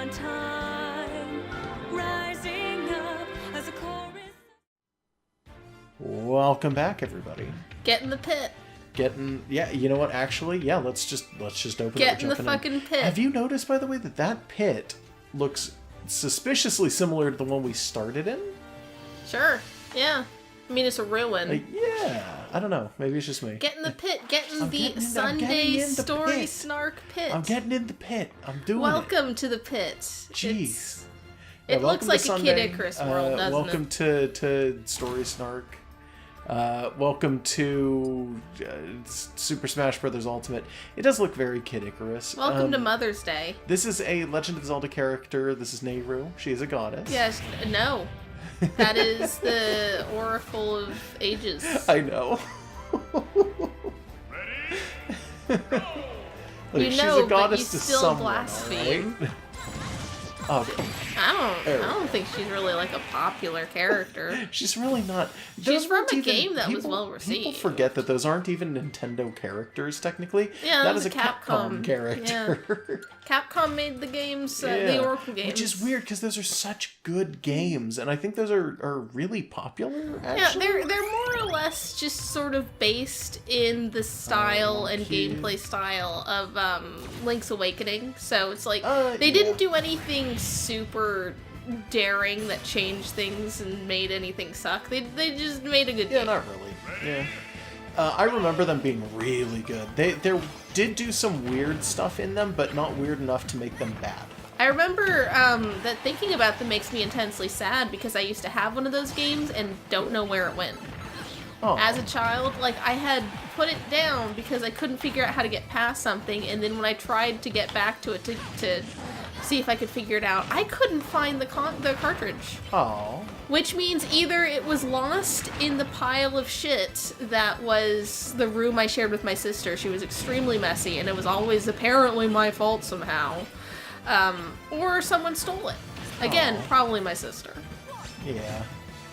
on time, rising up as a chorus. Welcome back, everybody. Get in the pit. Yeah, you know what? Actually, yeah, let's just open Get it. in the fucking pit. Have you noticed, by the way, that pit looks suspiciously similar to the one we started in? Sure. Yeah. I mean, it's a ruin. Like, yeah. I don't know. Maybe it's just me. Get in the pit. Get in the Sunday Story Snark pit. I'm getting in the pit. I'm doing Welcome to the pit. Jeez. It looks like a Sunday. Kid Icarus world, doesn't welcome it? to Story Snark. Welcome to Super Smash Bros. Ultimate. It does look very Kid Icarus. Welcome to Mother's Day. This is a Legend of Zelda character. This is Nehru. She is a goddess. Yes. No. That is the Oracle of Ages. I know. Look, she's a goddess but you to still someone, blaspheme. right? Oh, I don't think she's really like a popular character. she's really not. She's from a game that was well received. People forget that those aren't even Nintendo characters, technically. Yeah, that is a Capcom character. Yeah. Capcom made the games, the Oracle games. Which is weird, because those are such good games, and I think those are really popular, actually. Yeah, they're more or less just sort of based in the style and gameplay style of Link's Awakening. So it's like, they didn't do anything super daring that changed things and made anything suck. They just made a good game. Yeah, not really. Yeah. I remember them being really good. They did do some weird stuff in them, but not weird enough to make them bad. I remember that thinking about them makes me intensely sad because I used to have one of those games and don't know where it went. Oh. As a child, like, I had put it down because I couldn't figure out how to get past something, and then when I tried to get back to it to see if I could figure it out, I couldn't find the cartridge. Oh. Which means either it was lost in the pile of shit that was the room I shared with my sister. She was extremely messy, and it was always apparently my fault somehow. Or someone stole it. Again, probably my sister. Yeah.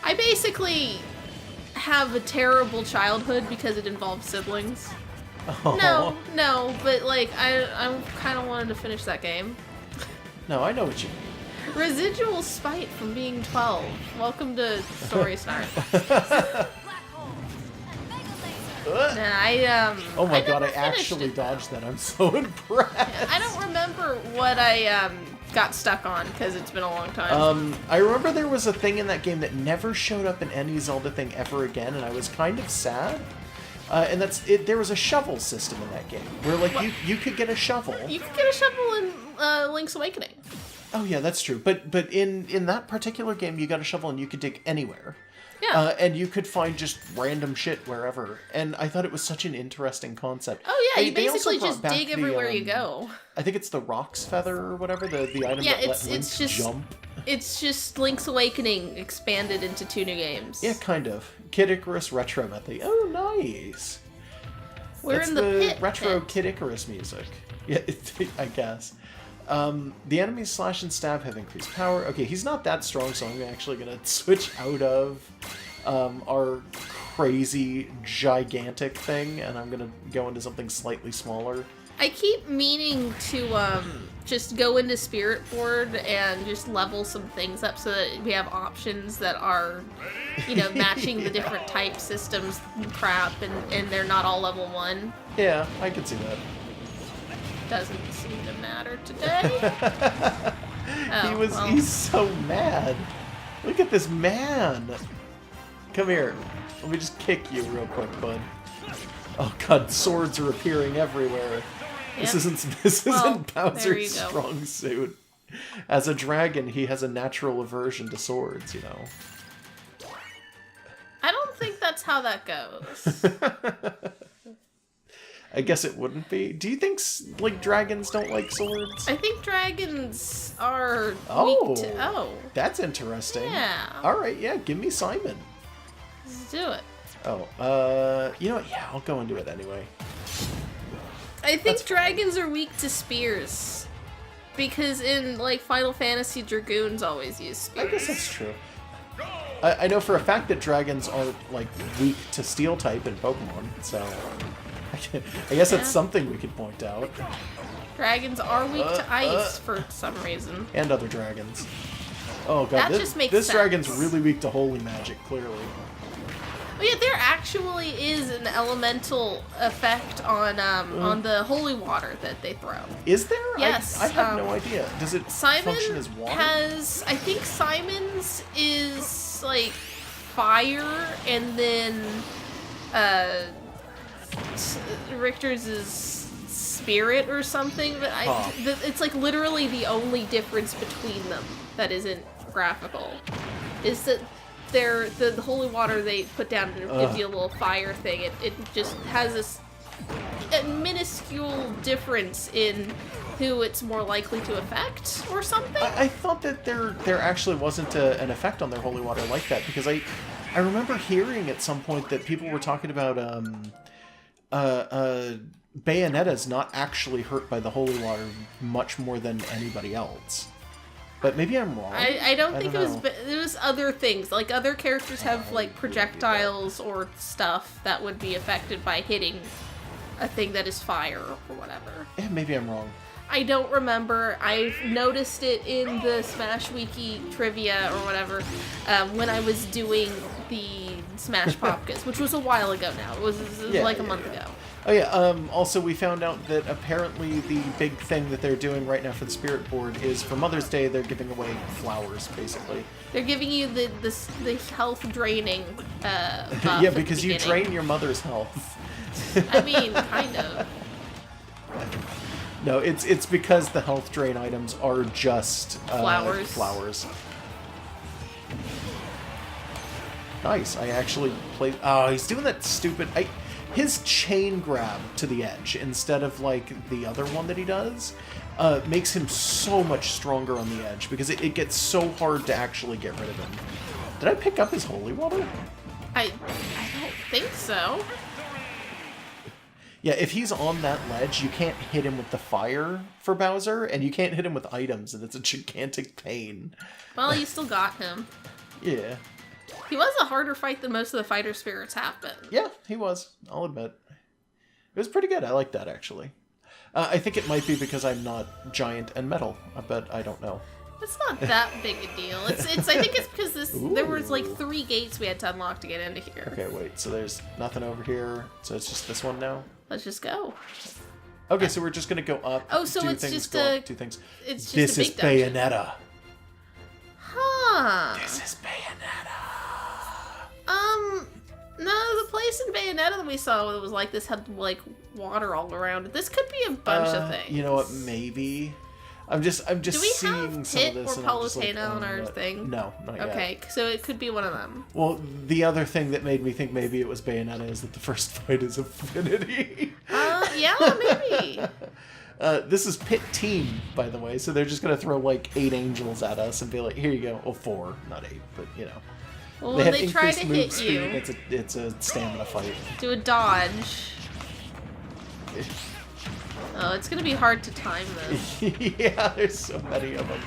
I basically have a terrible childhood because it involved siblings. Oh. No, but like, I kind of wanted to finish that game. No, I know what you mean. Residual spite from being 12. Welcome to Story Snark. Oh my god, I actually dodged that. I'm so impressed. Yeah, I don't remember what I got stuck on because it's been a long time. I remember there was a thing in that game that never showed up in any Zelda thing ever again, and I was kind of sad. And that's it. There was a shovel system in that game where, like, you could get a shovel. You could get a shovel in Link's Awakening. Oh yeah, that's true. But in that particular game, you got a shovel and you could dig anywhere. Yeah. And you could find just random shit wherever. And I thought it was such an interesting concept. Oh yeah, you They basically also just brought back dig everywhere you go. I think it's the Rock's Feather or whatever, the item that let Link jump. It's just Link's Awakening expanded into 2 new games. Yeah, kind of. Kid Icarus Retro Method. Oh, nice. We're in the pit. Retro Kid Icarus music. Yeah, I guess. The enemies slash and stab have increased power. Okay, he's not that strong, so I'm actually going to switch out of our crazy, gigantic thing, and I'm going to go into something slightly smaller. I keep meaning to just go into Spirit Board and just level some things up so that we have options that are, matching the different type systems crap, and they're not all level 1. Yeah, I can see that. Doesn't seem to matter today. He's so mad. Look at this man. Come here. Let me just kick you real quick, bud. Oh god, swords are appearing everywhere. Yep. This isn't Bowser's strong suit. As a dragon, he has a natural aversion to swords, I don't think that's how that goes. I guess it wouldn't be. Do you think, like, dragons don't like swords? I think dragons are weak to... Oh. That's interesting. Yeah. Alright, yeah, give me Simon. Let's do it. Oh, you know what? Yeah, I'll go into it anyway. I think dragons are weak to spears. Because in, like, Final Fantasy, Dragoons always use spears. I guess that's true. I know for a fact that dragons are, like, weak to steel type in Pokemon, so... I guess that's something we could point out. Dragons are weak to ice for some reason. And other dragons. Oh god, That this, just makes this sense. dragon's really weak to holy magic, clearly. But yeah, there actually is an elemental effect on the holy water that they throw. Is there? Yes, I have no idea. Does it Simon function as water? has, I think Simon's is like fire, and then Richter's is spirit or something. But it's like literally the only difference between them that isn't graphical is that the holy water they put down and it gives you a little fire thing. It just has this a minuscule difference in who it's more likely to affect or something. I thought that there actually wasn't an effect on their holy water like that, because I remember hearing at some point that people were talking about Bayonetta's not actually hurt by the holy water much more than anybody else. But maybe I'm wrong. I don't think it was other things. Like other characters have like projectiles or stuff that would be affected by hitting a thing that is fire or whatever. Yeah, maybe I'm wrong. I don't remember. I've noticed it in the Smash Wiki trivia or whatever when I was doing the Smash Popkas, which was a while ago now. It was like a month ago. Oh yeah, also we found out that apparently the big thing that they're doing right now for the Spirit Board is for Mother's Day they're giving away flowers, basically. They're giving you the health draining buff yeah, because you beginning. drain your mother's health. I mean, kind of. No, it's because the health drain items are just flowers. Nice. I actually played. Oh, he's doing that stupid. His chain grab to the edge instead of like the other one that he does makes him so much stronger on the edge because it gets so hard to actually get rid of him. Did I pick up his holy water? I don't think so. Yeah, if he's on that ledge, you can't hit him with the fire for Bowser, and you can't hit him with items, and it's a gigantic pain. Well, you still got him. Yeah. He was a harder fight than most of the fighter spirits have been. Yeah, he was. I'll admit. It was pretty good. I like that, actually. I think it might be because I'm not giant and metal, but I don't know. It's not that big a deal. I think it's because there was like 3 gates we had to unlock to get into here. Okay, wait. So there's nothing over here. So it's just this one now? Let's just go. Okay, so we're just gonna go up. Oh, so it's things, just go a... up, do things. It's just this a big is dungeon. Bayonetta. Huh. This is Bayonetta. No, the place in Bayonetta that we saw that was like this had like water all around it. This could be a bunch of things. You know what? Maybe. I'm just Do we seeing have some of Pit this. or and I'm just like, Palutena on our no. thing? No, not yet. Okay, so it could be one of them. Well, the other thing that made me think maybe it was Bayonetta is that the first fight is Affinity. Yeah, maybe. This is Pit Team, by the way, so they're just gonna throw like 8 angels at us and be like, "Here you go." Well, 4, not 8, but you know. Well, They when have they try to increased move hit speed. you, It's a stamina fight. do a dodge. Oh, it's gonna be hard to time this. Yeah, there's so many of them.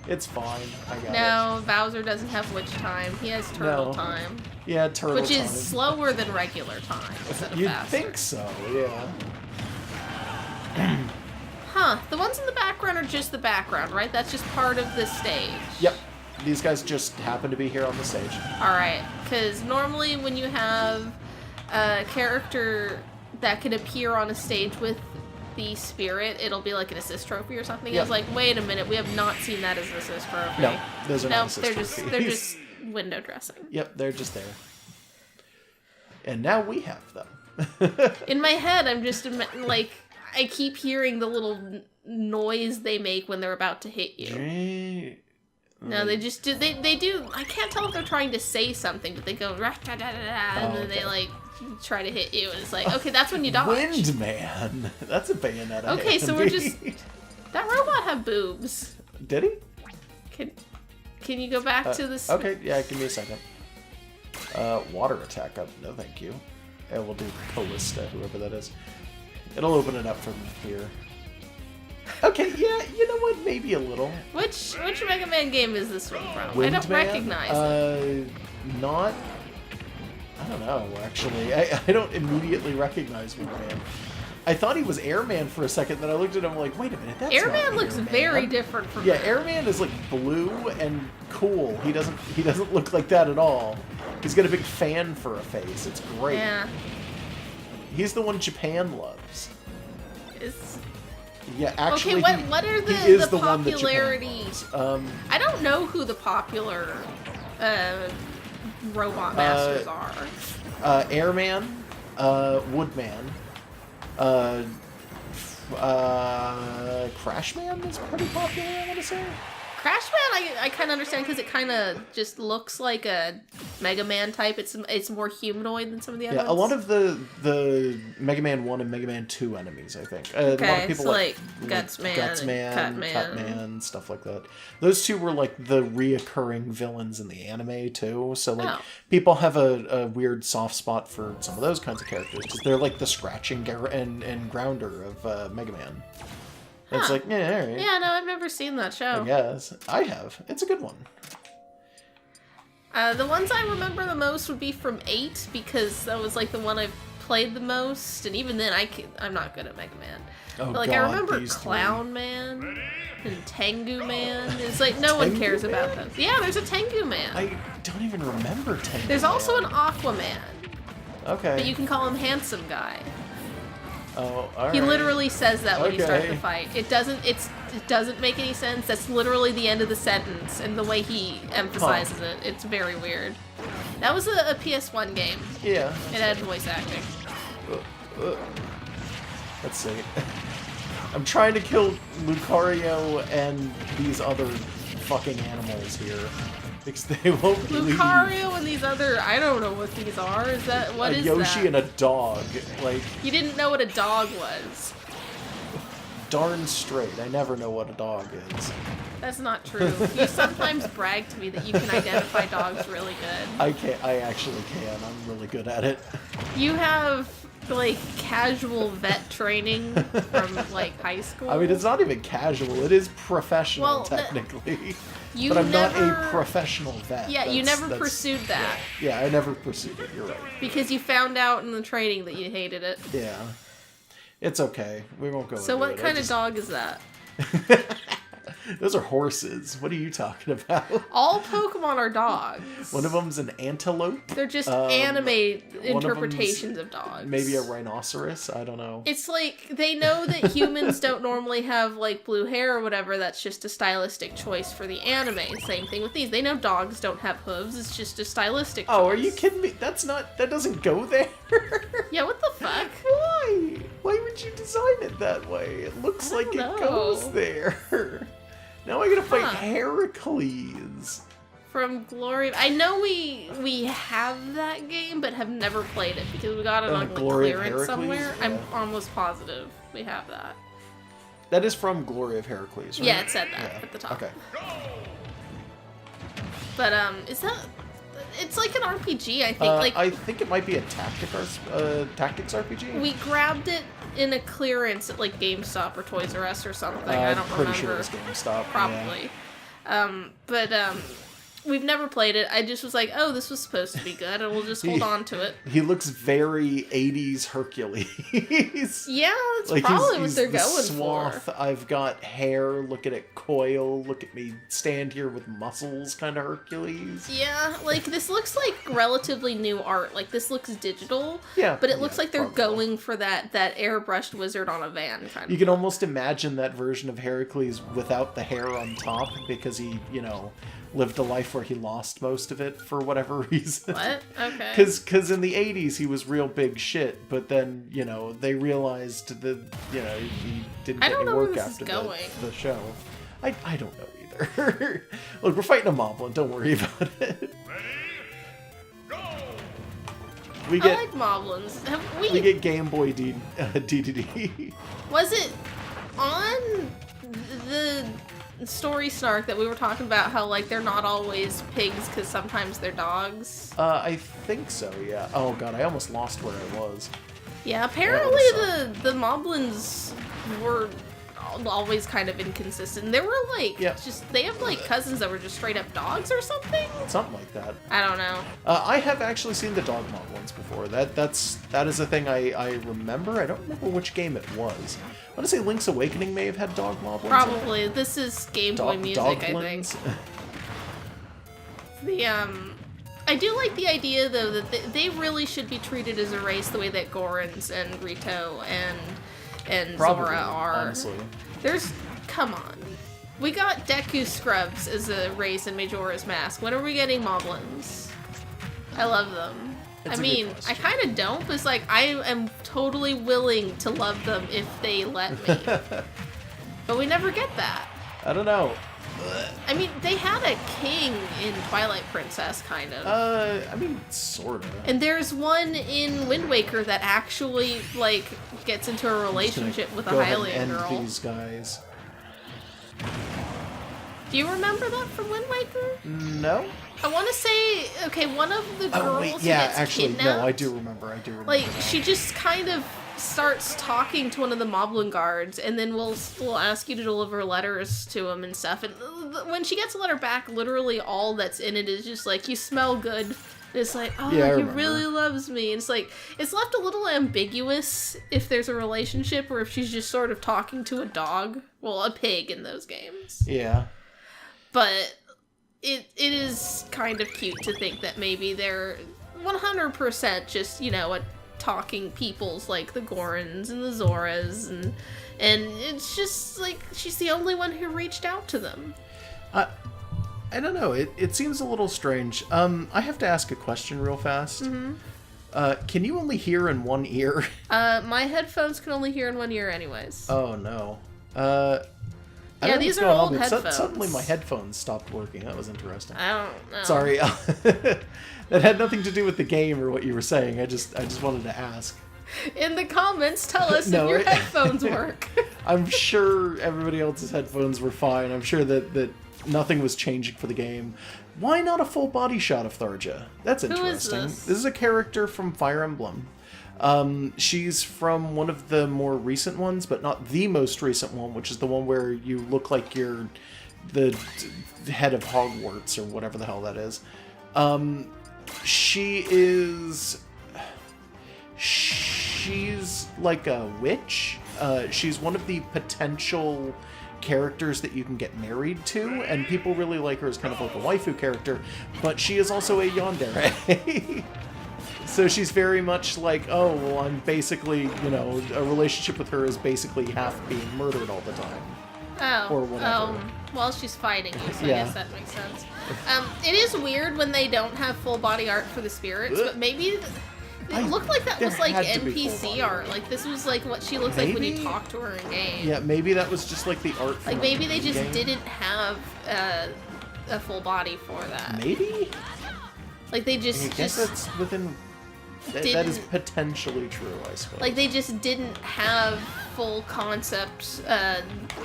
It's fine. I got it. No, Bowser doesn't have witch time. He has turtle No. time. Yeah, turtle Which time. is slower than regular time. Instead of You'd faster. think so, yeah. Huh. The ones in the background are just the background, right? That's just part of the stage. Yep. These guys just happen to be here on the stage. Alright, because normally when you have a character that can appear on a stage with the spirit, it'll be like an assist trophy or something. Yep. I was like, wait a minute, we have not seen that as an assist trophy. No, those are not Nope, assist they're trophies. just window dressing. Yep, they're just there. And now we have them. In my head, I'm just like, I keep hearing the little noise they make when they're about to hit you. No, they just do. They do. I can't tell if they're trying to say something, but they go and then they like try to hit you, and it's like, okay, that's when you dodge. Windman. That's a Bayonetta. Okay, so we're just. That robot had boobs. Did he? Can you go back to this? Okay, yeah, give me a second. Water attack. No, thank you. And we'll do Callista, whoever that is. It'll open it up from here. Okay, yeah, you know what? Maybe a little. Which Mega Man game is this one from? Windman? I don't recognize it. Not. I don't know, actually. I don't immediately recognize Windman. I thought he was Airman for a second, then I looked at him like, wait a minute, that's Airman not looks Airman. very different from Yeah, that. Airman is like blue and cool. He doesn't look like that at all. He's got a big fan for a face. It's great. Yeah. He's the one Japan loves. It's... Yeah, actually, Okay, what are he is the one that Japan popularity? loves. I don't know who the popular robot masters are. Airman, Woodman, Crashman is pretty popular, I want to say. Crashman, I kind of understand because it kind of just looks like a Mega Man type. It's more humanoid than some of the other Yeah, a ones. lot of the Mega Man 1 and Mega Man 2 enemies, I think. A lot of Okay, people so like Gutsman and Cutman. Cutman, stuff like that. Those two were like the reoccurring villains in the anime too. So like people have a weird soft spot for some of those kinds of characters because they're like the scratching and grounder of Mega Man. It's like, yeah, all right. Yeah, no, I've never seen that show. I guess. I have. It's a good one. The ones I remember the most would be from 8 because that was like the one I played the most, and even then I'm not good at Mega Man. Oh, But like God, I remember these Clown Man and Tengu Man. It's like no one cares about those. Yeah, there's a Tengu Man. I don't even remember Tengu There's Man. also an Aquaman, Okay. but you can call him Handsome Guy. Oh, all He right. literally says that when you start Okay. the fight. It doesn't make any sense. That's literally the end of the sentence, and the way he emphasizes it, it's very weird. That was a PS1 game. Yeah. It had voice acting. Let's see. I'm trying to kill Lucario and these other fucking animals here. Because they won't leave. Lucario and these other, I don't know what these are. Is that, what is Yoshi that? and a dog. Like, You didn't know what a dog was. darn straight. I never know what a dog is. That's not true. You sometimes brag to me that you can identify dogs really good. I actually can. I'm really good at it. You have, like, casual vet training from, like, high school. I mean, it's not even casual. It is professional, Well, technically. You but I'm never, not a professional vet. Yeah, you never That's- pursued that. Yeah, I never pursued it. You're right. Because you found out in the training that you hated it. Yeah. It's okay. We won't go So into what it. kind of dog is that? Those are horses. What are you talking about? All Pokemon are dogs. One of them's an antelope. They're just anime of interpretations of dogs. Maybe a rhinoceros. I don't know. It's like, they know that humans don't normally have, like, blue hair or whatever. That's just a stylistic choice for the anime. Same thing with these. They know dogs don't have hooves. It's just a stylistic choice. Oh, are you kidding me? That doesn't go there. Yeah, what the fuck? Why? Why would you design it that way? It looks like know. it goes there. Now I gotta fight Huh. Heracles. From Glory... I know we have that game, but have never played it because we got it on, like, Glory of clearance Heracles? somewhere. Yeah. I'm almost positive we have that. That is from Glory of Heracles, right? Yeah, it said that at the top. Okay. But, is that... It's like an RPG, I think. I think it might be a tactics RPG. We grabbed it in a clearance at, like, GameStop or Toys R Us or something. I don't pretty remember. sure it's GameStop. Probably. We've never played it. I just was like, oh, this was supposed to be good, and we'll just hold on to it. He looks very 80s Hercules. Yeah, that's Like probably he's what they're the going swath. for. I've got hair. Look at it coil. Look at me stand here with muscles. Kind of Hercules. Yeah, like, this looks like relatively new art. Like, this looks digital. Yeah, But it looks like they're probably. going for that airbrushed wizard on a van kind You of. can almost imagine that version of Heracles without the hair on top because he, lived a life where he lost most of it for whatever reason. What? Okay. Because in the 80s he was real big shit, but then, they realized that, he didn't I get don't any know where work this is after going. the show. I don't know either. Look, we're fighting a moblin, don't worry about it. We I get, like Moblins. we get Game Boy DDD. Was it on the story Snark that we were talking about how, like, they're not always pigs because sometimes they're dogs? I think so, yeah. Oh god, I almost lost where I was. Yeah, apparently That the Moblins were always kind of inconsistent. There were like they have like cousins that were just straight up dogs or something. Something like that. I don't know. I have actually seen the dog mob ones before. That is a thing I remember. I don't remember which game it was. I want to say Link's Awakening may have had dog mob ones. Probably. This is Game Boy music, I think. I do like the idea though that they really should be treated as a race the way that Gorons and Rito and Zora are. Honestly. Come on. We got Deku Scrubs as a race in Majora's Mask. When are we getting Moblins? I love them. I mean, I kind of don't, but it's like, I am totally willing to love them if they let me. But we never get that. I don't know. I mean, they had a king in Twilight Princess, kind of. I mean, sort of. And there's one in Wind Waker that actually, like, gets into a relationship with a Hylian girl. End these guys. Do you remember that from Wind Waker? No. I want to say, okay, one of the girls who gets kidnapped. No, I do remember. Like, she just kind of starts talking to one of the Moblin guards, and then we'll ask you to deliver letters to him and stuff. And when she gets a letter back, literally all that's in it is just like, you smell good. It's like, oh, he really loves me. And it's like, it's left a little ambiguous if there's a relationship or if she's just sort of talking to a dog. Well, a pig in those games. Yeah. But it is kind of cute to think that maybe they're 100% just, you know, talking peoples like the Gorons and the Zoras, and it's just like she's the only one who reached out to them. I don't know. It seems a little strange. I have to ask a question real fast. Mm-hmm. Can you only hear in one ear? My headphones can only hear in one ear anyways. Oh no. Yeah, these are old headphones. Suddenly my headphones stopped working. That was interesting. I don't know. Sorry. That had nothing to do with the game or what you were saying. I just wanted to ask. In the comments, tell us if your headphones work. I'm sure everybody else's headphones were fine. I'm sure that nothing was changing for the game. Why not a full body shot of Tharja? That's interesting. Who is this? This is a character from Fire Emblem. She's from one of the more recent ones, but not the most recent one, which is the one where you look like you're the head of Hogwarts or whatever the hell that is. She's like a witch. She's one of the potential characters that you can get married to, and people really like her as kind of like a waifu character, but she is also a yandere. So she's very much like, oh, well, I'm basically, you know, a relationship with her is basically half being murdered all the time. Oh. Or whatever. Well, she's fighting you, so I guess that makes sense. It is weird when they don't have full body art for the spirits, but maybe it looked like that was like NPC art. Like this was like what she looks like when you talk to her in game. Yeah, maybe that was just like the art. Like maybe they just didn't have a full body for that. Maybe. Like they just. I guess that's within. That is potentially true, I suppose. Like they just didn't have full concept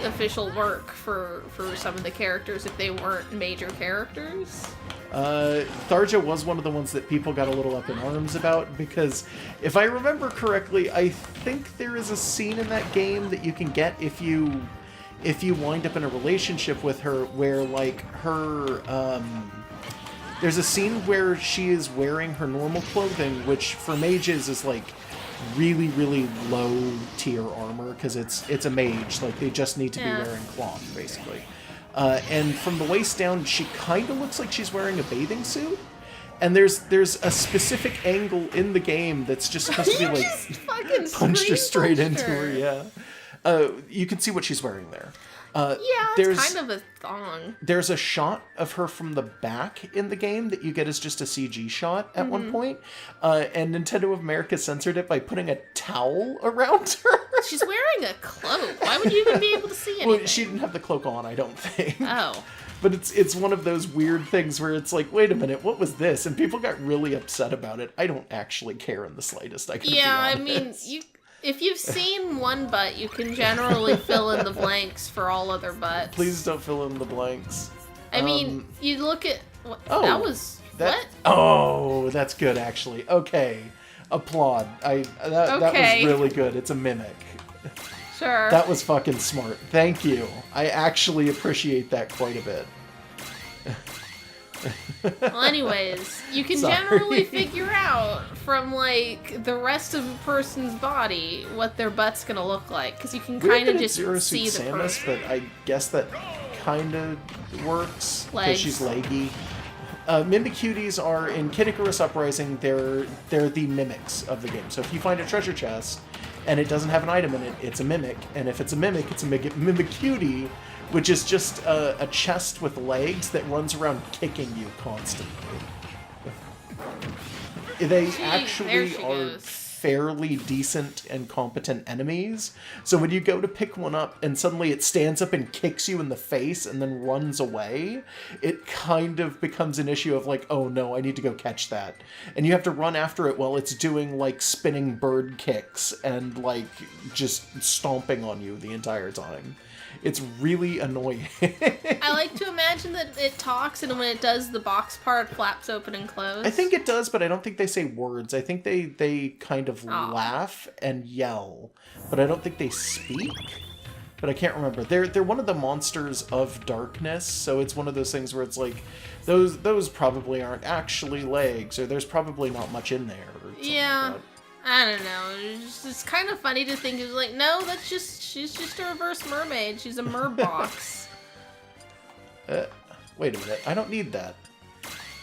official work for some of the characters if they weren't major characters. Tharja was one of the ones that people got a little up in arms about, because if I remember correctly, I think there is a scene in that game that you can get if you wind up in a relationship with her where like her there's a scene where she is wearing her normal clothing, which for mages is like really, really low tier armor, because it's a mage. Like they just need to be wearing cloth, basically. And from the waist down, she kind of looks like she's wearing a bathing suit. And there's a specific angle in the game that's just supposed to be like punched her straight into her. Yeah. You can see what she's wearing there. It's kind of a thong. There's a shot of her from the back in the game that you get as just a CG shot at one point. And Nintendo of America censored it by putting a towel around her. She's wearing a cloak. Why would you even be able to see anything? Well, she didn't have the cloak on, I don't think. Oh. But it's one of those weird things where it's like, wait a minute, what was this? And people got really upset about it. I don't actually care in the slightest. I mean, if you've seen one butt, you can generally fill in the blanks for all other butts. Please don't fill in the blanks. I mean, you look at... that was... What? Oh, that's good, actually. Okay. Applaud. That was really good. It's a mimic. Sure. That was fucking smart. Thank you. I actually appreciate that quite a bit. Well, anyways, you can Sorry. generally figure out from, like, the rest of a person's body what their butt's gonna look like, because you can kind of just Zero see Suit the Samus, person. but I guess that kind of works because Legs. she's leggy. Mimicuties are in Kid Icarus Uprising. They're the mimics of the game. So if you find a treasure chest and it doesn't have an item in it, it's a mimic. And if it's a mimic, it's a Mimicutie, which is just a chest with legs that runs around kicking you constantly. They there actually she are goes. fairly decent and competent enemies. So when you go to pick one up and suddenly it stands up and kicks you in the face and then runs away, it kind of becomes an issue of like, oh no, I need to go catch that. And you have to run after it while it's doing like spinning bird kicks and like just stomping on you the entire time. It's really annoying. I like to imagine that it talks, and when it does, the box part flaps open and close. I think it does, but I don't think they say words. I think they kind of laugh and yell, but I don't think they speak. But I can't remember. They're one of the monsters of darkness, so it's one of those things where it's like, those probably aren't actually legs, or there's probably not much in there. Or something Yeah. like that. I don't know. It's kind of funny to think. It's like, no, she's just a reverse mermaid. She's a merbox. Wait a minute. I don't need that.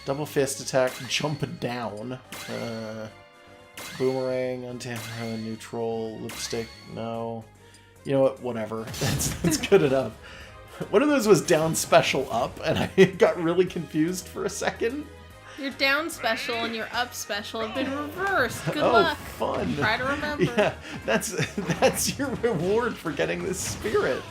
Double fist attack, jump down. Boomerang, untap, neutral, lipstick, no. You know what? Whatever. That's good enough. One of those was down special up, and I got really confused for a second. Your down special and your up special have been reversed. Good Oh, luck. fun. Try to remember. Yeah, that's your reward for getting this spirit.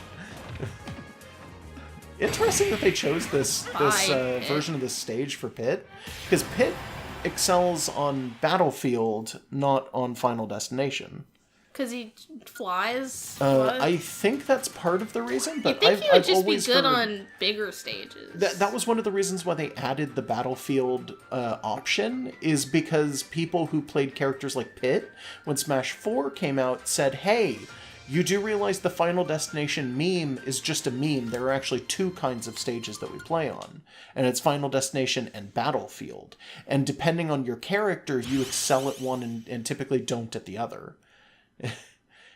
Interesting that they chose this Pit. version of this stage for Pit, because Pit excels on Battlefield, not on Final Destination. Because he flies. I think that's part of the reason, but I think he would I've just be always good heard on bigger stages. that was one of the reasons why they added the Battlefield option, is because people who played characters like Pit, when Smash 4 came out, said, hey, you do realize the Final Destination meme is just a meme. There are actually two kinds of stages that we play on, and it's Final Destination and Battlefield. And depending on your character, you excel at one and typically don't at the other.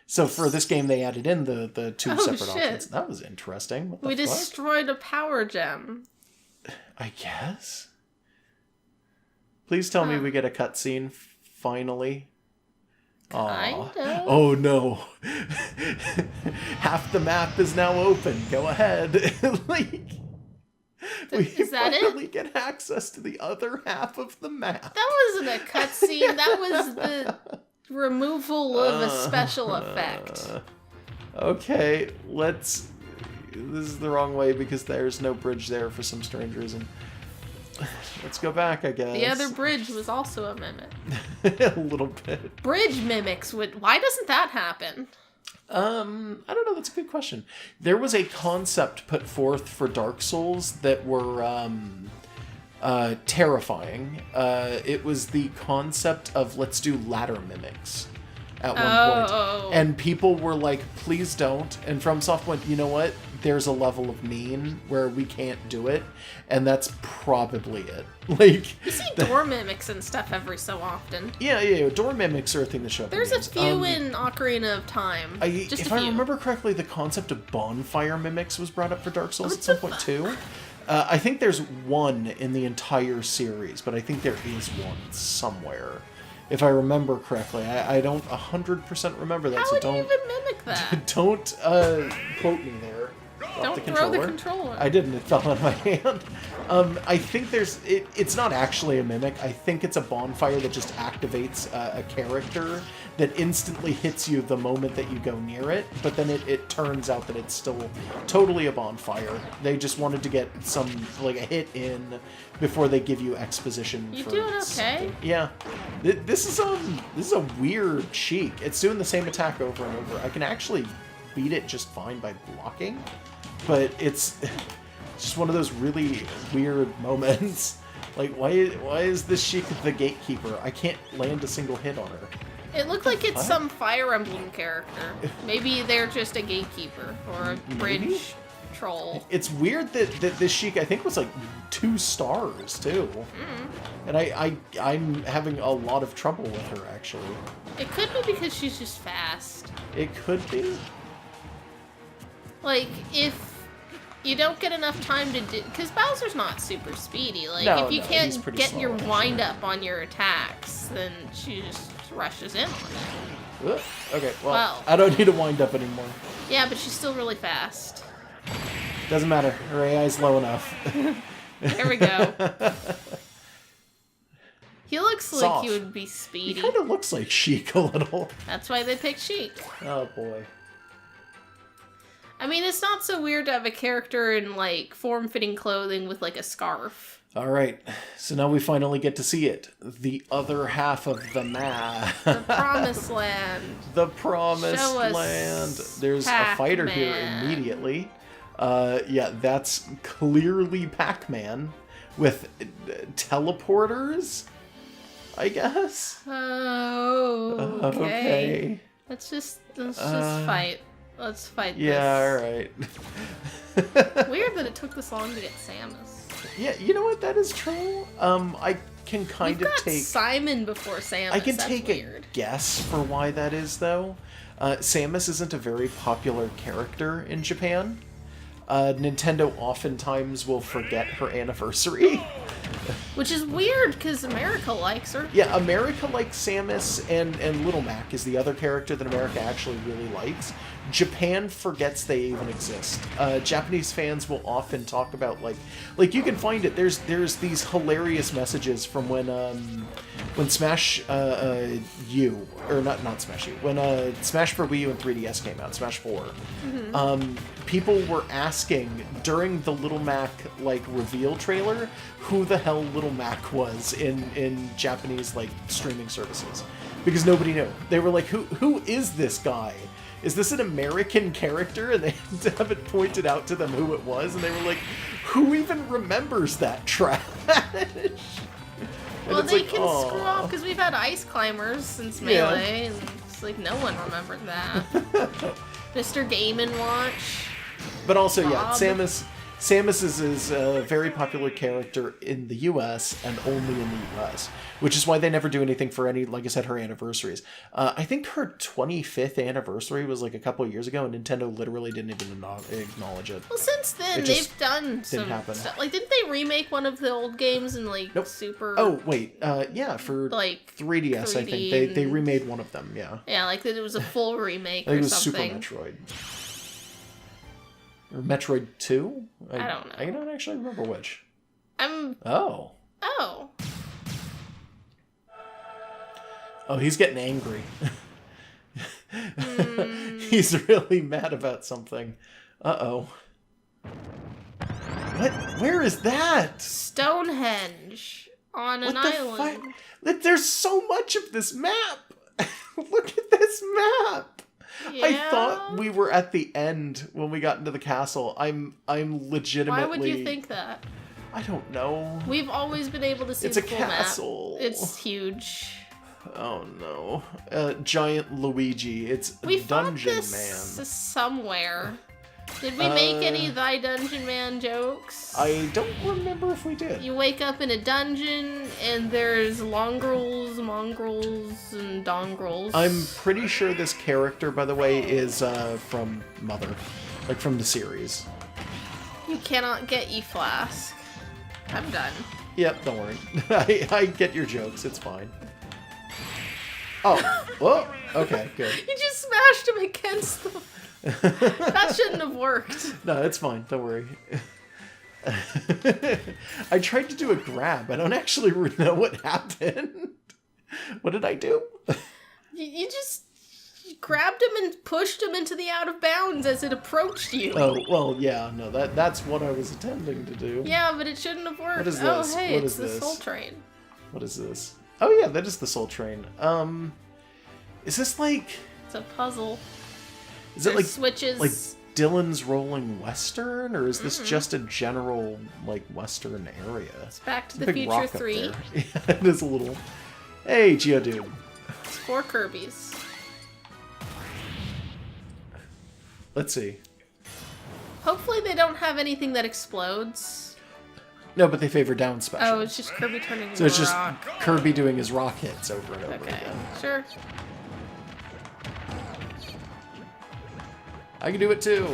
So for this game, they added in the two separate options. That was interesting. What the We fuck? destroyed a power gem. I guess. Please tell me we get a cutscene finally. Aw. Kinda. Oh no. Half the map is now open. Go ahead. Like, we Is that it? finally get access to the other half of the map. That wasn't a cutscene. That was the removal of a special effect. Okay, let's... This is the wrong way because there's no bridge there for some strange reason. Let's go back, I guess. The other bridge was also a mimic. A little bit. Bridge mimics would... Why doesn't that happen? I don't know, that's a good question. There was a concept put forth for Dark Souls that were terrifying. It was the concept of let's do ladder mimics at one point. And people were like, please don't. And FromSoft went, you know what? There's a level of mean where we can't do it. And that's probably it. Like, You see door mimics and stuff every so often. yeah. Door mimics are a thing that show up in There's a games. few in Ocarina of Time. Just If a I few. remember correctly, the concept of bonfire mimics was brought up for Dark Souls at some point too. I think there's one in the entire series, but I think there is one somewhere. If I remember correctly. I don't 100% remember that, How so would don't you even mimic that? don't quote me there. Drop Don't throw the controller. I didn't. It fell out of my hand. I think it's not actually a mimic. I think it's a bonfire that just activates a character that instantly hits you the moment that you go near it, but then it turns out that it's still totally a bonfire. They just wanted to get a hit in before they give you exposition. You for doing okay? something. Yeah. This is a weird cheek. It's doing the same attack over and over. I can actually beat it just fine by blocking, but it's just one of those really weird moments. Like, why is this Sheik the gatekeeper? I can't land a single hit on her. It looked like it's What? some Fire Emblem character. Maybe they're just a gatekeeper or a bridge troll. It's weird that this Sheik, I think, was like 2 stars, too. And I'm having a lot of trouble with her, actually. It could be because she's just fast. It could be. Like, if you don't get enough time to do... Because Bowser's not super speedy. Like, No, if you no, can't he's pretty get slow, your actually. wind-up on your attacks, then she just rushes in on it. Ugh. Okay, well, Well. I don't need to wind up anymore. Yeah, but she's still really fast. Doesn't matter. Her AI's low enough. There we go. He looks like Soft. he would be He speedy. kind of looks like Sheik a little. That's why they picked Sheik. Oh, boy. I mean, it's not so weird to have a character in, like, form-fitting clothing with, like, a scarf. All right, so now we finally get to see it. The other half of the map. The Promised Land. The Promised Show us Land. There's a fighter here Pac-Man. immediately. Yeah, that's clearly Pac-Man with teleporters, I guess. Oh, okay. Okay. Let's just fight. Let's fight Yeah, this. alright. Weird that it took this long to get Samus. Yeah, you know what? That is true. I can kind We've of got take... Simon before Samus. I can That's take weird. a guess for why that is, though. Samus isn't a very popular character in Japan. Nintendo oftentimes will forget her anniversary. Which is weird, because America likes her. Yeah, America likes Samus, and Little Mac is the other character that America actually really likes. Japan forgets they even exist. Japanese fans will often talk about, like you can find it. There's these hilarious messages from when Smash U, or not Smash U, when Smash for Wii U and 3DS came out, Smash 4. People were asking during the Little Mac like reveal trailer who the hell Little Mac was in Japanese like streaming services, because nobody knew. They were like, who is this guy? Is this an American character? And they had to have it pointed out to them who it was, and they were like, who even remembers that trash? Well, it's they like, can aw. screw off because we've had Ice Climbers since Melee, and it's like no one remembered that. Mr. Game & Watch. But also, yeah, Bob. Samus is a very popular character in the US and only in the US, which is why they never do anything for any, like I said, her anniversaries. I think her 25th anniversary was like a couple of years ago, and Nintendo literally didn't even acknowledge it. Well, since then, It just they've done some happen. stuff. Like, didn't they remake one of the old games in, like, Nope. Super... Oh, wait, yeah, for like, 3DS, I 3D think. They and- remade one of them, yeah. Yeah, like that it was a full remake I think or it was Super something. Metroid. Or Metroid 2? I don't know. I don't actually remember which. I'm... Oh. Oh. Oh, he's getting angry. He's really mad about something. Uh-oh. What? Where is that? Stonehenge on an What the island. fuck? There's so much of this map. Look at this map. Yeah. I thought we were at the end when we got into the castle. I'm legitimately... Why would you think that? I don't know. We've always been able to see It's the a full castle. map. It's huge. Oh no. Giant Luigi. It's We Dungeon fought this Man. somewhere. Did we make any Thy Dungeon Man jokes? I don't remember if we did. You wake up in a dungeon, and there's longrels, mongrels, and dongrels. I'm pretty sure this character, by the way, is from Mother. Like, from the series. You cannot get E-Flask. I'm done. Yep, don't worry. I get your jokes, it's fine. Oh, whoa, okay, good. You just smashed him against the... That shouldn't have worked. No, it's fine, don't worry. I tried to do a grab. I don't actually know what happened. What did I do? You just grabbed him and pushed him into the out of bounds as it approached you. Oh, well, yeah, no, that's what I was attempting to do. Yeah, but it shouldn't have worked. What is Oh, this? hey, What it's is the this? Soul Train. What is this? Oh, yeah, that is the Soul Train. Is this like... It's a puzzle. Is it There's like switches. like Dylan's Rolling Western, or is this just a general like Western area? It's Back to There's the a big Future rock up 3. there. Yeah, it is a little. Hey, Geodude. It's 4 Kirby's. Let's see. Hopefully they don't have anything that explodes. No, but they favor down special. Oh, it's just Kirby turning into so it's a just rock. Kirby doing his rock hits over and over Okay, again. sure. I can do it too.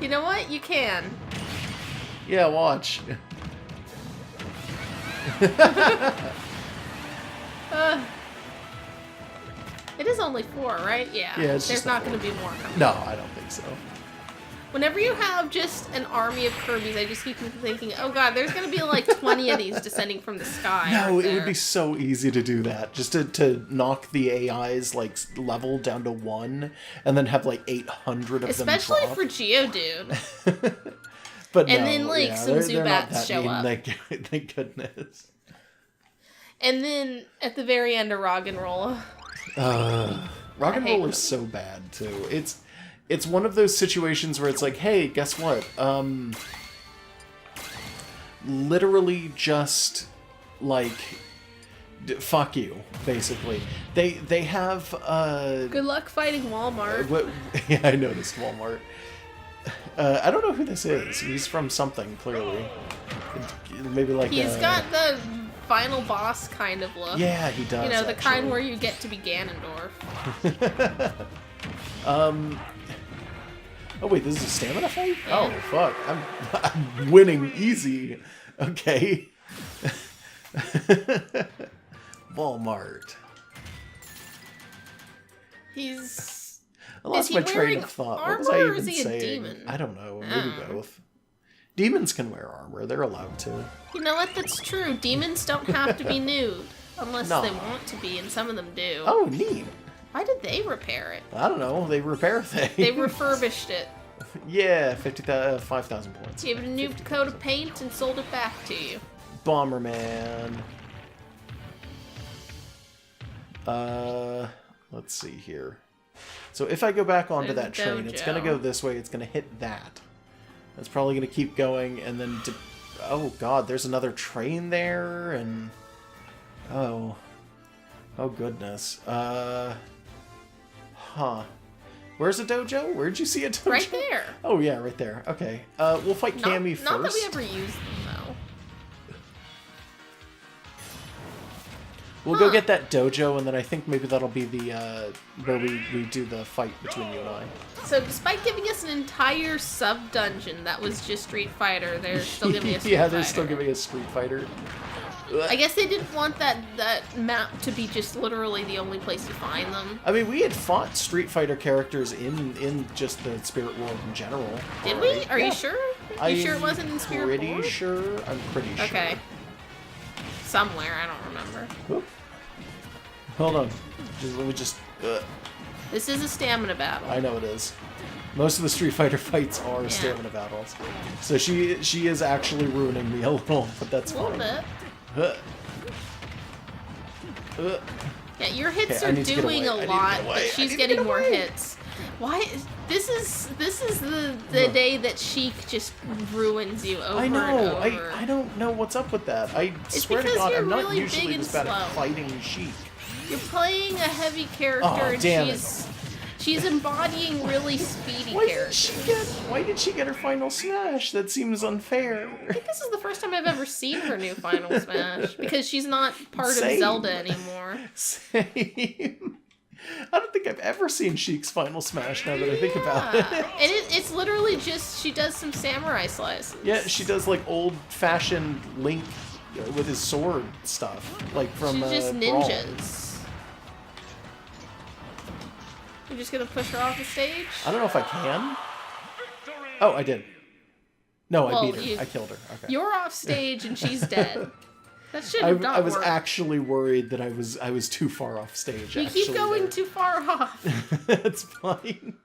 You know what? You can. Yeah, watch. It is only 4, right? Yeah. Yeah, it's There's just not the going to be more coming. No, I don't think so. Whenever you have just an army of Kirby's, I just keep thinking, oh god, there's going to be like 20 of these descending from the sky. No, aren't it would there? be so easy to do that. Just to knock the AI's like level down to 1 and then have like 800 of Especially them drop. for Geodude. But and no, then, like, yeah, some they're not Zubats that show mean, up. Thank goodness. And then at the very end, a Roggenrola. Rock and hate roll them. is so bad too. It's one of those situations where it's like, hey, guess what? Literally just like fuck you, basically. They have Good luck fighting Walmart. what? Yeah, I noticed Walmart. I don't know who this is. He's from something clearly. Maybe like He's got the final boss kind of look. Yeah, he does. You know, the actually. kind where you get to be Ganondorf. Oh wait, this is a stamina fight? Oh fuck, I'm winning easy. Okay. Walmart. He's... I lost he my train wearing of thought. What was I armor or even is he a saying? demon? I don't know. Maybe both. Demons can wear armor. They're allowed to. You know what? That's true. Demons don't have to be nude. Unless No. they want to be, and some of them do. Oh, neat. Why did they repair it? I don't know. They repair things. They refurbished it. Yeah, 5,000 points. Gave it a new coat of paint and sold it back to you. Bomberman. Let's see here. So if I go back onto There's that train, it's gonna Dojo. go this way. It's gonna hit that. It's probably gonna keep going, and then oh god, there's another train there, and oh goodness. Huh. Where's a dojo? Where'd you see a dojo? Right there. Oh yeah, right there. Okay. We'll fight Cammy first. Not that we ever used them, though. We'll go get that dojo, and then I think maybe that'll be the where we do the fight between you and I. So despite giving us an entire sub-dungeon that was just Street Fighter, they're still giving us Street Yeah, Fighter. they're still giving us Street Fighter. I guess they didn't want that map to be just literally the only place you find them. I mean, we had fought Street Fighter characters in just the Spirit World in general. Did we? alright? Are Yeah. you sure? You sure it wasn't in Spirit Pretty World? sure. I'm pretty sure. Okay. Somewhere, I don't remember. Whoop. Hold on. Let me just. This is a stamina battle. I know it is. Most of the Street Fighter fights are Yeah. stamina battles. So she is actually ruining me a little, but that's A little fine. bit. Huh. Yeah, your hits Okay, I are need to get doing away. I a need to lot, get away. but I she's need to getting get more away. hits. Why? This is the day that Sheik just ruins you over I know. and over. I don't know what's up with that. I swear to because God, you're I'm not really usually big this and bad at slow. fighting Sheik. You're playing a heavy character, Oh, and damn it. she's embodying really speedy characters. Why did she get her final smash? That seems unfair. I think this is the first time I've ever seen her new Final Smash because she's not part Same. of Zelda anymore. Same. I don't think I've ever seen Sheik's final smash now that I think about it. And it's literally just she does some samurai slices. Yeah, she does like old-fashioned Link with his sword stuff, like from She's just Brawl. ninjas. You're just gonna push her off the stage? I don't know if I can. Oh, I did. No, I Well, beat her. you- I killed her. Okay. You're off stage and she's dead. That should have not I was worked. actually worried that I was too far off stage. You keep going too far off. It's fine.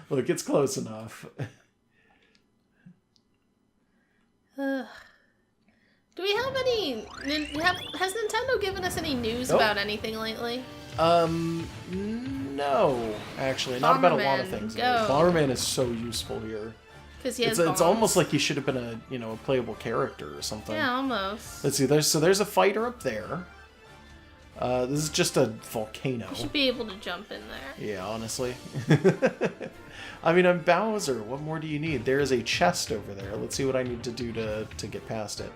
Look, it's close enough. Ugh. Do we have any... Has Nintendo given us any news Nope. about anything lately? No, actually, not about a lot of Bomberman, things. go. Bomberman is so useful here. Because he has It's bombs. almost like he should have been a a playable character or something. Yeah, almost. Let's see. There's a fighter up there. This is just a volcano. You should be able to jump in there. Yeah, honestly. I mean, I'm Bowser. What more do you need? There is a chest over there. Let's see what I need to do to get past it.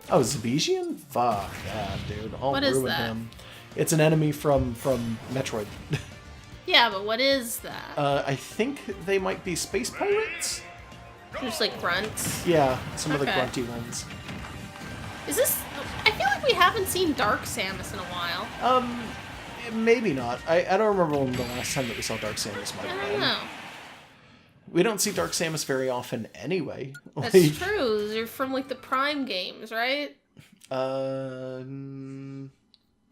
Oh, Zabizian? Fuck that, dude. I'll What is ruin that? him. It's an enemy from Metroid. Yeah, but what is that? I think they might be space pirates? Just like grunts? Yeah, some of the Okay. grunty ones. Is this... I feel like we haven't seen Dark Samus in a while. Maybe not. I don't remember when the last time that we saw Dark Samus might I have don't been. know. We don't see Dark Samus very often anyway. That's Like, true. They're from like the Prime games, right?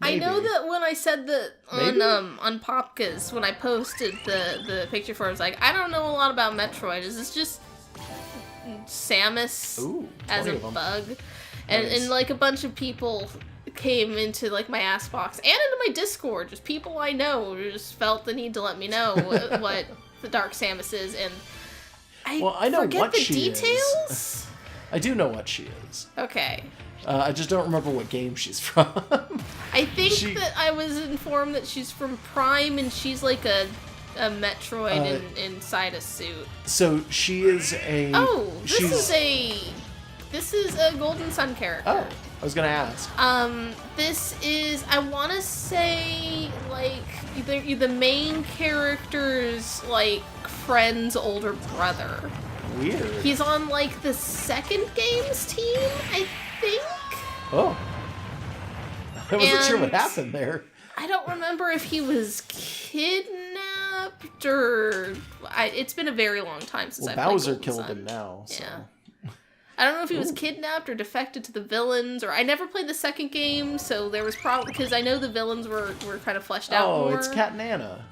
I know maybe. that when I said that Maybe? on Popkas, when I posted the picture for it, I was like, I don't know a lot about Metroid. Is this just Samus Ooh, as 20 a of them. bug? And Nice. and like a bunch of people came into like my ask box and into my Discord, just people I know who just felt the need to let me know what the Dark Samus is, and I know forget what the she is. details. I do know what she is. Okay. I just don't remember what game she's from. I think She- that I was informed that she's from Prime and she's like a Metroid inside a suit. So she is a. Oh, she's, this is a Golden Sun character. Oh, I was gonna ask. This is, I want to say, like either the main character's like friend's older brother. Weird. He's on like the second game's team, I think. Oh. I wasn't sure what And- happened there. I don't remember if he was kidnapped or... it's been a very long time since Well, I played Bowser Golden killed Sun. him now. So. Yeah. I don't know if he was kidnapped or defected to the villains, or I never played the second game, so there was probably... Because I know the villains were kind of fleshed out Oh, more. it's Cat and Anna.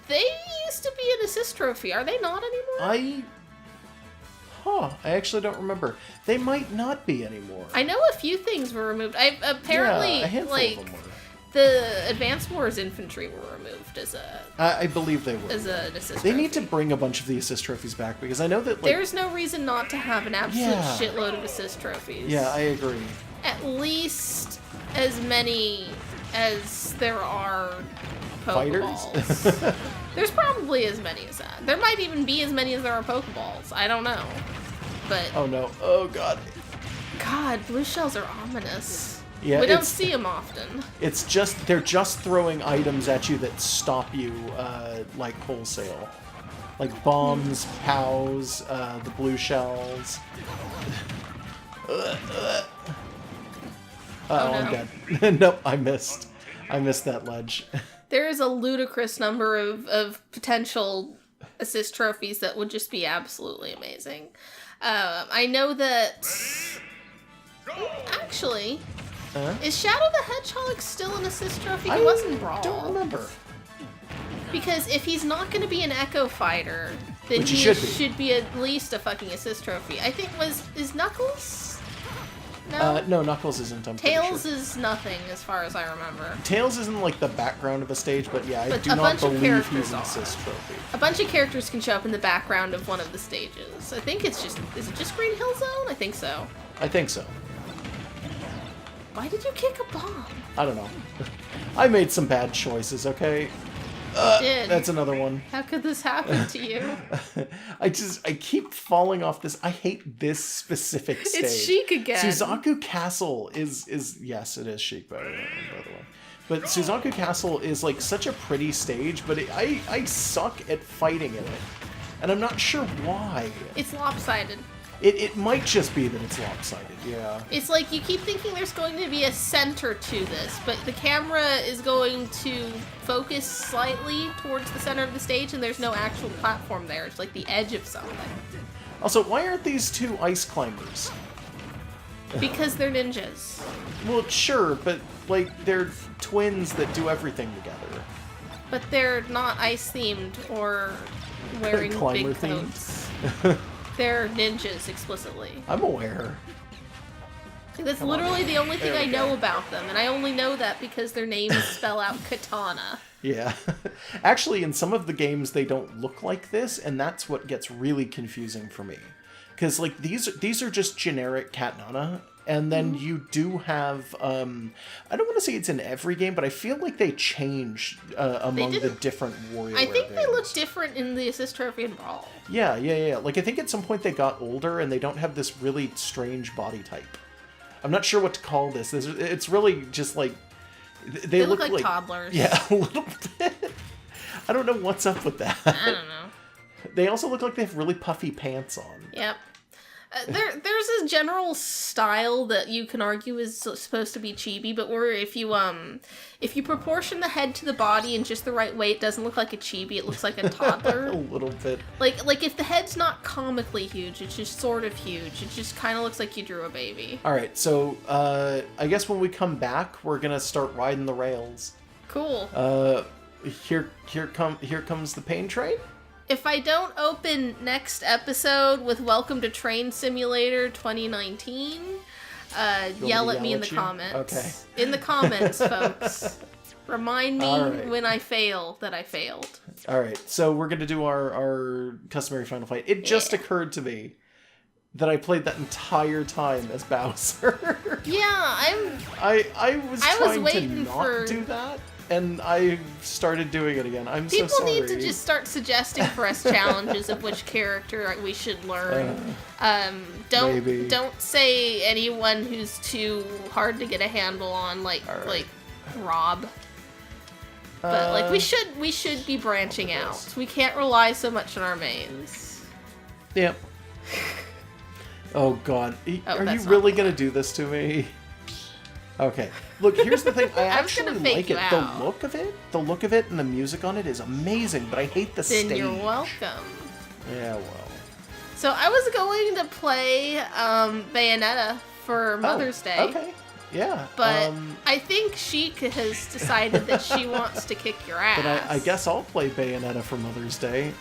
They used to be an assist trophy. Are they not anymore? I actually don't remember. They might not be anymore. I know a few things were removed. Apparently, yeah, a handful like, of them were. the Advanced Wars infantry were removed as I believe they were. an assist They need to trophy. bring a bunch of the assist trophies back because I know that like There's no reason not to have an absolute Yeah. shitload of assist trophies. yeah, I agree. At least as many as there are Pokeballs. Fighters? There's probably as many as that. There might even be as many as there are Pokeballs. I don't know. But, Oh no. Oh god. God, blue shells are ominous. Yeah, we don't it's- see them often. It's just they're just throwing items at you that stop you like wholesale. Like bombs, POWs, the blue shells. Oh, I'm no. dead. Nope, I missed. I missed that ledge. There is a ludicrous number of potential assist trophies that would just be absolutely amazing. I know that... Actually, is Shadow the Hedgehog still an assist trophy? He wasn't Brawl. don't remember. Because if he's not going to be an Echo Fighter, then Which he he should be. at least a fucking assist trophy. I think is Knuckles? No. No, Knuckles isn't. I'm pretty Tails sure. is nothing as far as I remember. Tails isn't like the background of a stage, but yeah, I But do a not bunch of believe characters he's an are. assist trophy. A bunch of characters can show up in the background of one of the stages. I think it's just... Is it just Green Hill Zone? I think so. I think so. Why did you kick a bomb? I don't know. I made some bad choices, okay? You did. That's another one. How could this happen to you? I keep falling off this. I hate this specific stage. It's Sheik again. Suzaku Castle is yes, it is Sheik by the way. But Suzaku Castle is like such a pretty stage, but I suck at fighting in it, and I'm not sure why. It's lopsided. It might just be that it's lopsided. Yeah. It's like you keep thinking there's going to be a center to this, but the camera is going to focus slightly towards the center of the stage and there's no actual platform there. It's like the edge of something. Also, why aren't these two ice climbers? Because they're ninjas. Well, sure, but like they're twins that do everything together. But they're not ice themed or wearing Climber big themed. coats. They're ninjas explicitly. I'm aware. That's Come on. literally the only thing There we I know go. about them, and I only know that because their names spell out katana. Yeah. Actually, in some of the games, they don't look like this, and that's what gets really confusing for me. Because, like, these are just generic katana, And then you do have, I don't want to say it's in every game, but I feel like they change among the different WarioWare I think games. they look different in the Assist Trophy and Brawl. Yeah. Like, I think at some point they got older and they don't have this really strange body type. I'm not sure what to call this. It's really just like... They look like toddlers. Yeah, a little bit. I don't know what's up with that. I don't know. They also look like they have really puffy pants on. Yep. There's a general style that you can argue is supposed to be chibi, but where if you proportion the head to the body in just the right way, it doesn't look like a chibi. It looks like a toddler. A little bit. Like if the head's not comically huge, it's just sort of huge. It just kind of looks like you drew a baby. All right, so I guess when we come back, we're gonna start riding the rails. Cool. Here comes the pain train. If I don't open next episode with Welcome to Train Simulator 2019, yell at me in the comments. Okay. In the comments, folks. Remind me when I fail that I failed. All right, so we're going to do our customary final fight. It just occurred to me that I played that entire time as Bowser. Yeah, I was trying to waiting not do that. And I started doing it again. I'm so sorry. People need to just start suggesting for us challenges of which character we should learn. Don't say anyone who's too hard to get a handle on, like Rob. But like we should be branching out. We can't rely so much on our mains. Yep. Oh God, are you really gonna do this to me? Okay. Look, here's the thing. I actually like it. The look of it and the music on it is amazing, but I hate the stage. Then you're welcome. Yeah, well. So I was going to play Bayonetta for Mother's Day. Okay. Yeah. But I think Sheik has decided that she wants to kick your ass. But I guess I'll play Bayonetta for Mother's Day.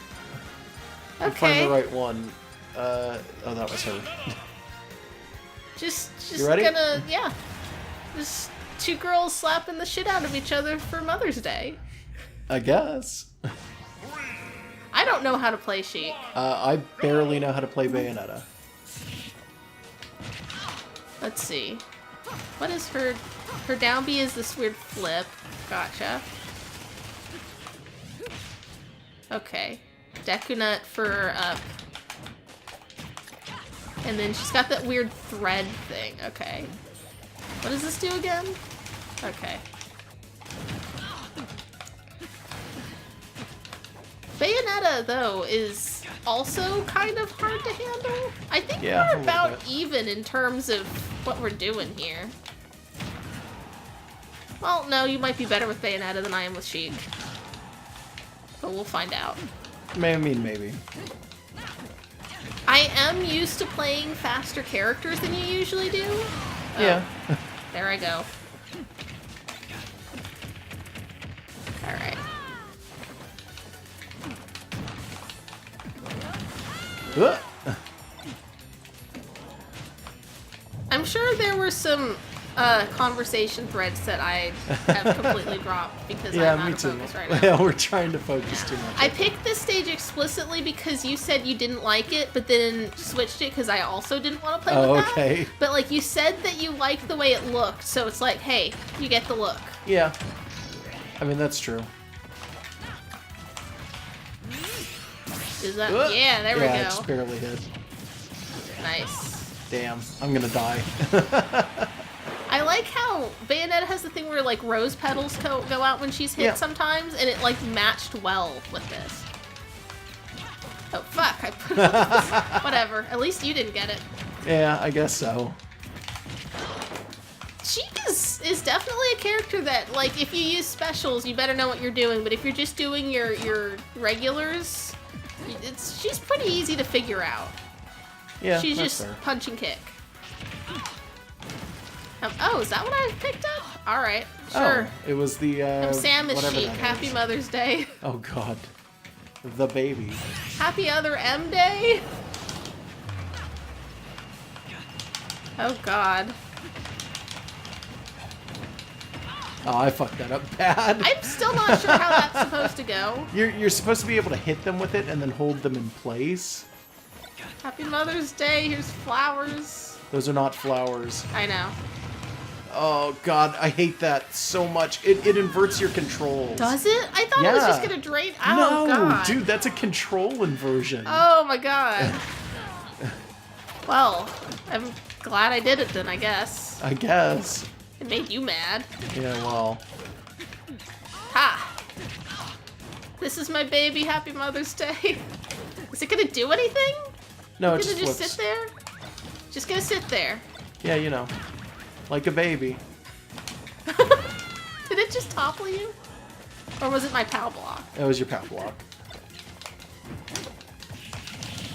Okay. Find the right one. Oh, that was her. Just you ready? Just two girls slapping the shit out of each other for Mother's Day. I guess. I don't know how to play Sheik. I barely know how to play Bayonetta. Let's see. What is her down B is this weird flip. Gotcha. Okay. Deku Nut for up. And then she's got that weird thread thing. Okay. What does this do again? Okay. Bayonetta, though, is also kind of hard to handle. I think we're about even in terms of what we're doing here. Well, no, you might be better with Bayonetta than I am with Sheik. But we'll find out. Maybe. I am used to playing faster characters than you usually do. Yeah. There I go. Alright. I'm sure there were some conversation threads that I have completely dropped because I'm out of focus right now. Yeah, we're trying to focus too much. I picked this stage explicitly because you said you didn't like it, but then switched it because I also didn't want to play with that. Okay. But like you said that you liked the way it looked, so it's like, hey, you get the look. Yeah. I mean, that's true. Is that? Yeah, there we go. Yeah, just barely hit. Nice. Damn, I'm gonna die. I like how Bayonetta has the thing where like rose petals go out when she's hit sometimes, and it like matched well with this. Oh fuck! I put whatever. At least you didn't get it. Yeah, I guess so. Sheik is definitely a character that like if you use specials, you better know what you're doing. But if you're just doing your regulars, she's pretty easy to figure out. Yeah, she's that's just fair. punch and kick. Oh, is that what I picked up? All right, sure. Oh, it was the. I'm Samus Sheik. Happy is. Mother's Day. Oh God, the baby. Happy Other M Day. Oh God. Oh, I fucked that up bad. I'm still not sure how that's supposed to go. You're supposed to be able to hit them with it and then hold them in place. Happy Mother's Day. Here's flowers. Those are not flowers. I know. Oh god, I hate that so much. It inverts your controls. Does it? I thought it was just gonna drain. Oh, no, God. dude, that's a control inversion. Oh my god. Well, I'm glad I did it then, I guess. I guess. It made you mad. Yeah, well. Ha! This is my baby. Happy Mother's Day. Is it gonna do anything? No, it Is it just just flips. sit there? Just gonna sit there. Yeah, you know. Like a baby. Did it just topple you? Or was it my POW block? That was your power block.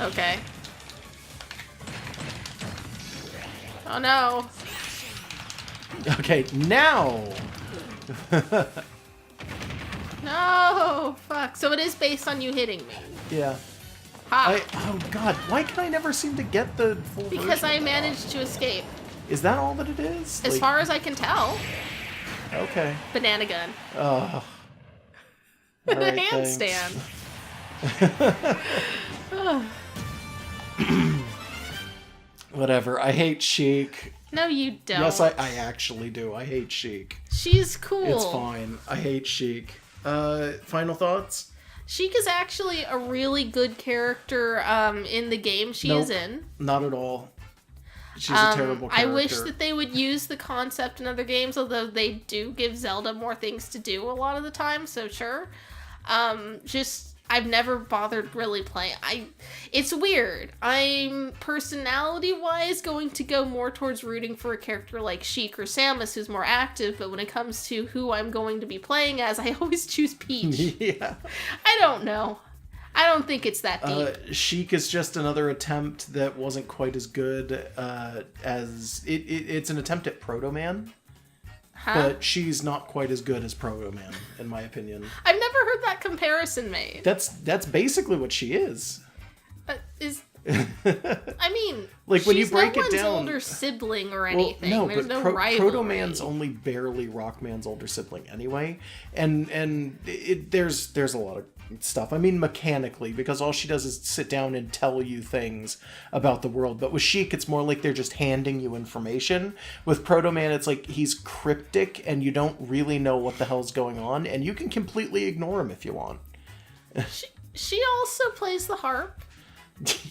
Okay. Oh no. Okay, now! No! Fuck. So it is based on you hitting me. Yeah. Ha! Oh god, why can I never seem to get the full Because version I of that? managed to escape. Is that all that it is? As Like- far as I can tell. Okay. Banana gun. Oh. And a Alright, thanks. handstand. Whatever. I hate Sheik. No, you don't. Yes, I actually do. I hate Sheik. She's cool. It's fine. I hate Sheik. Final thoughts? Sheik is actually a really good character in the game she is in. Not at all. She's a terrible character. I wish that they would use the concept in other games, although they do give Zelda more things to do a lot of the time, so sure. I've never bothered really playing. It's weird. I'm personality-wise going to go more towards rooting for a character like Sheik or Samus who's more active, but when it comes to who I'm going to be playing as, I always choose Peach. Yeah. I don't know. I don't think it's that deep. Sheik is just another attempt that wasn't quite as good as... It's an attempt at Proto Man. Huh? But she's not quite as good as Proto Man, in my opinion. I've never heard that comparison made. That's basically what she is. I mean, like when you she's break no it one's down, older sibling or well, anything. no, There's but no rivalry. Proto Man's only barely Rockman's older sibling anyway, and there's a lot of stuff. I mean, mechanically, because all she does is sit down and tell you things about the world. But with Sheik, it's more like they're just handing you information. With Proto Man, it's like he's cryptic, and you don't really know what the hell's going on, and you can completely ignore him if you want. She also plays the harp.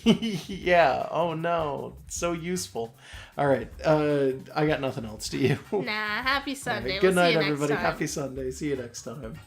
Yeah. Oh no. So useful. All right. I got nothing else. Do you? Nah. Happy Sunday. All right, good We'll see night, you next everybody. time. Happy Sunday. See you next time.